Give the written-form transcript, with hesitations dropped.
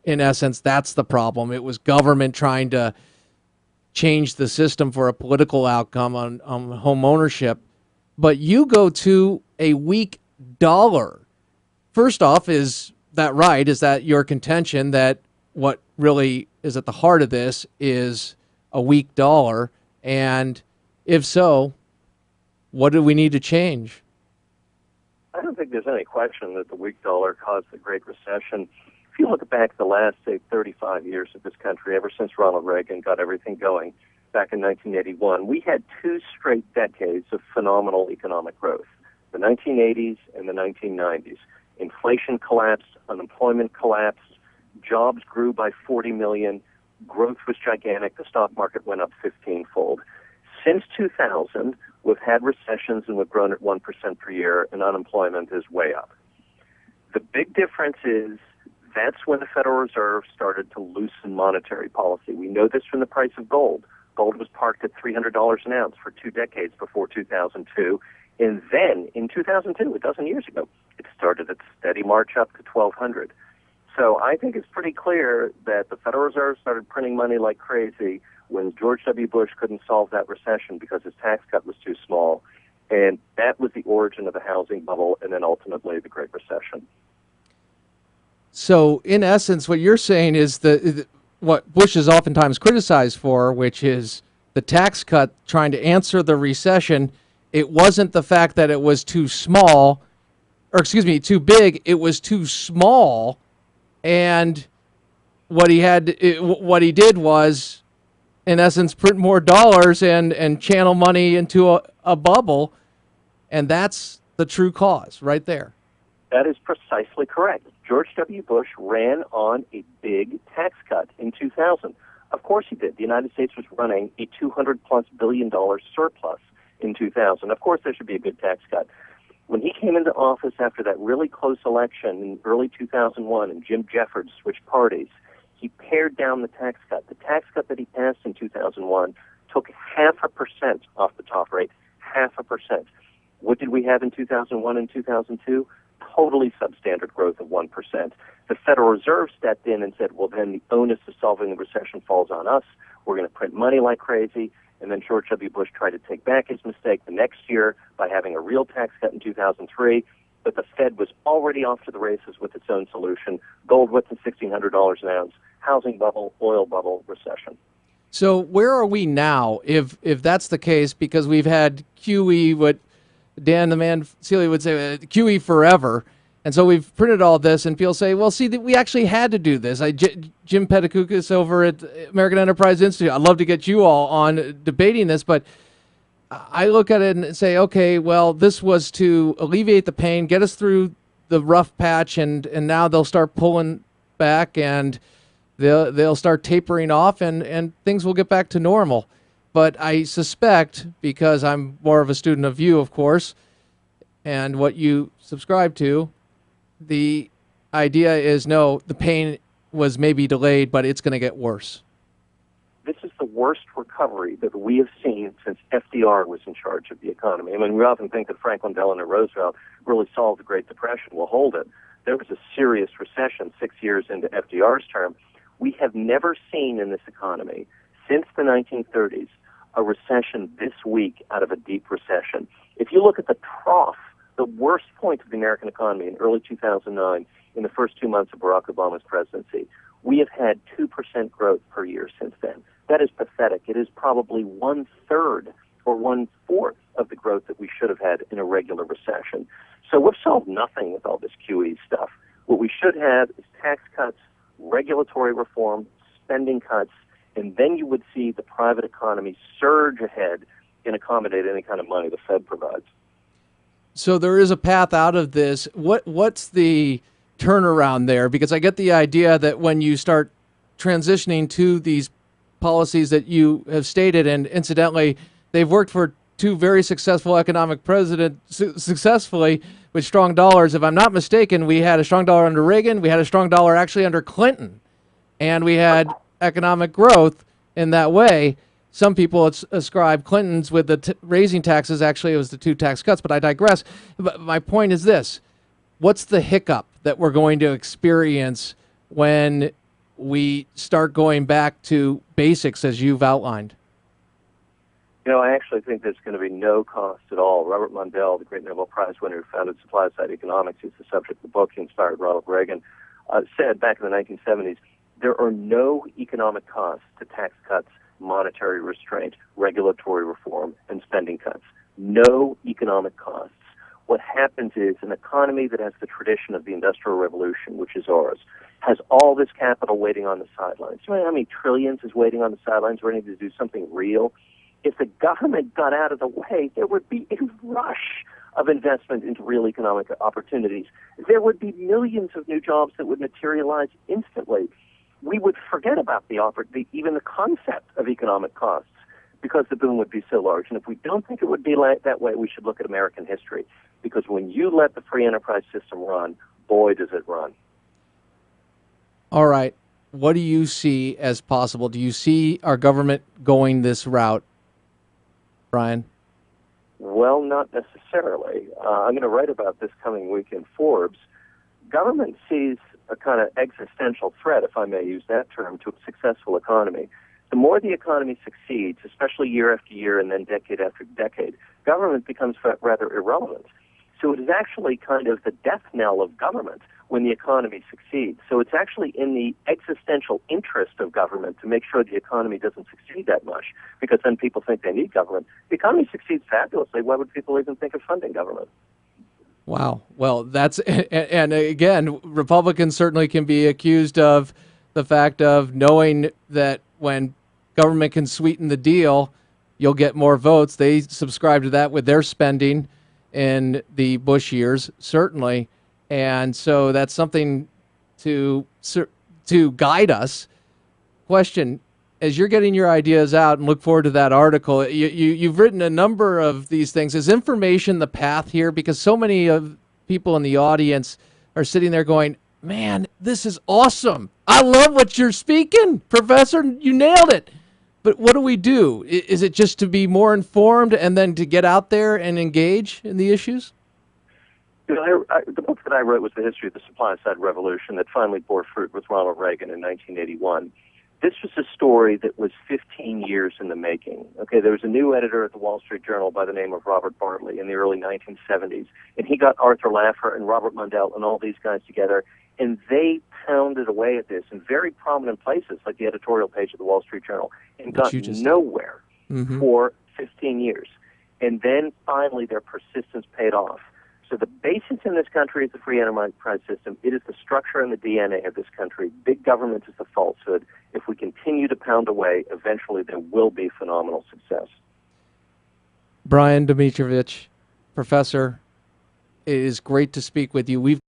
in essence, that's the problem. It was government trying to change the system for a political outcome on home ownership. But you go to a weak dollar. First off, is that right? Is that your contention that what really is at the heart of this is a weak dollar? And if so, what do we need to change? I don't think there's any question that the weak dollar caused the Great Recession. If you look back the last, say, 35 years of this country, ever since Ronald Reagan got everything going back in 1981, we had two straight decades of phenomenal economic growth, the 1980s and the 1990s. Inflation collapsed, unemployment collapsed, jobs grew by 40 million, growth was gigantic, the stock market went up 15-fold. Since 2000, we've had recessions and we've grown at 1% per year, and unemployment is way up. The big difference is that's when the Federal Reserve started to loosen monetary policy. We know this from the price of gold. Gold was parked at $300 an ounce for 2 decades before 2002. And then in 2002, a dozen years ago, it started its steady march up to 1,200. So I think it's pretty clear that the Federal Reserve started printing money like crazy when George W. Bush couldn't solve that recession because his tax cut was too small. And that was the origin of the housing bubble and then ultimately the Great Recession. So, in essence, what you're saying is what Bush is oftentimes criticized for, which is the tax cut trying to answer the recession. It wasn't the fact that it was too small, or excuse me, too big. It was too small, and what he did was, in essence, print more dollars and channel money into a bubble, and that's the true cause right there. That is precisely correct. George W. Bush ran on a big tax cut in 2000. Of course he did. The United States was running a $200+ billion surplus in 2000. Of course there should be a good tax cut. When he came into office after that really close election in early 2001 and Jim Jeffords switched parties, he pared down the tax cut. The tax cut that he passed in 2001 took 0.5% off the top rate, 0.5%. What did we have in 2001 and 2002? Totally substandard growth of 1%. The Federal Reserve stepped in and said, well, then the onus of solving the recession falls on us. We're going to print money like crazy. And then George W. Bush tried to take back his mistake the next year by having a real tax cut in 2003. But the Fed was already off to the races with its own solution. Gold went to $1,600 an ounce. Housing bubble, oil bubble, recession. So where are we now if that's the case? Because we've had QE, what Dan the Man Sealy would say, QE forever. And so we've printed all this, and people say, well, see, we actually had to do this. Jim Petticoukis over at American Enterprise Institute, I'd love to get you all on debating this, but I look at it and say, okay, well, this was to alleviate the pain, get us through the rough patch, and now they'll start pulling back, and they'll start tapering off, and things will get back to normal. But I suspect, because I'm more of a student of you, of course, and what you subscribe to, the idea is, no, the pain was maybe delayed, but it's going to get worse. This is the worst recovery that we have seen since FDR was in charge of the economy. I mean, we often think that Franklin Delano Roosevelt really solved the Great Depression. Well, hold it. There was a serious recession 6 years into FDR's term. We have never seen in this economy since the 1930s a recession this weak out of a deep recession. If you look at the trough, the worst point of the American economy in early 2009, in the first 2 months of Barack Obama's presidency, we have had 2% growth per year since then. That is pathetic. It is probably 1/3 or 1/4 of the growth that we should have had in a regular recession. So we've solved nothing with all this QE stuff. What we should have is tax cuts, regulatory reform, spending cuts, and then you would see the private economy surge ahead and accommodate any kind of money the Fed provides. So there is a path out of this. What's the turnaround there? Because I get the idea that when you start transitioning to these policies that you have stated, and incidentally, they've worked for two very successful economic presidents successfully with strong dollars. If I'm not mistaken, we had a strong dollar under Reagan. We had a strong dollar actually under Clinton. And we had economic growth in that way. Some people ascribe Clinton's with the raising taxes. Actually, it was the 2 tax cuts, but I digress. But my point is this. What's the hiccup that we're going to experience when we start going back to basics as you've outlined? I actually think there's going to be no cost at all. Robert Mundell, the great Nobel Prize winner who founded supply-side economics, who's the subject of the book, he inspired Ronald Reagan, said back in the 1970s, there are no economic costs to tax cuts, monetary restraint, regulatory reform, and spending cuts. No economic costs. What happens is an economy that has the tradition of the Industrial Revolution, which is ours, has all this capital waiting on the sidelines. Do you know how many trillions is waiting on the sidelines ready to do something real? If the government got out of the way, there would be a rush of investment into real economic opportunities. There would be millions of new jobs that would materialize instantly. We would forget about even the concept of economic costs because the boom would be so large. And if we don't think it would be that way, we should look at American history. Because when you let the free enterprise system run, boy, does it run. All right. What do you see as possible? Do you see our government going this route, Brian? Well, not necessarily. I'm going to write about this coming week in Forbes. Government sees a kind of existential threat, if I may use that term, to a successful economy. The more the economy succeeds, especially year after year and then decade after decade, government becomes rather irrelevant. So it is actually kind of the death knell of government when the economy succeeds. So it's actually in the existential interest of government to make sure the economy doesn't succeed that much, because then people think they need government. The economy succeeds fabulously. Why would people even think of funding government? Wow. Well, and again, Republicans certainly can be accused of the fact of knowing that when government can sweeten the deal, you'll get more votes. They subscribe to that with their spending in the Bush years, certainly. And so that's something to guide us. Question, as you're getting your ideas out, and look forward to that article, you've written a number of these things. Is information the path here? Because so many of people in the audience are sitting there going, man, this is awesome. I love what you're speaking, Professor. You nailed it. But what do we do? Is it just to be more informed and then to get out there and engage in the issues? The book that I wrote was the history of the supply-side revolution that finally bore fruit with Ronald Reagan in 1981. This was a story that was 15 years in the making. Okay, there was a new editor at the Wall Street Journal by the name of Robert Bartley in the early 1970s, and he got Arthur Laffer and Robert Mundell and all these guys together, and they pounded away at this in very prominent places, like the editorial page of the Wall Street Journal, and got nowhere for 15 years. And then finally their persistence paid off. So the basis in this country is the free enterprise system. It is the structure and the DNA of this country. Big government is the falsehood. If we continue to pound away, eventually there will be phenomenal success. Brian Domitrovic, Professor, it is great to speak with you. We've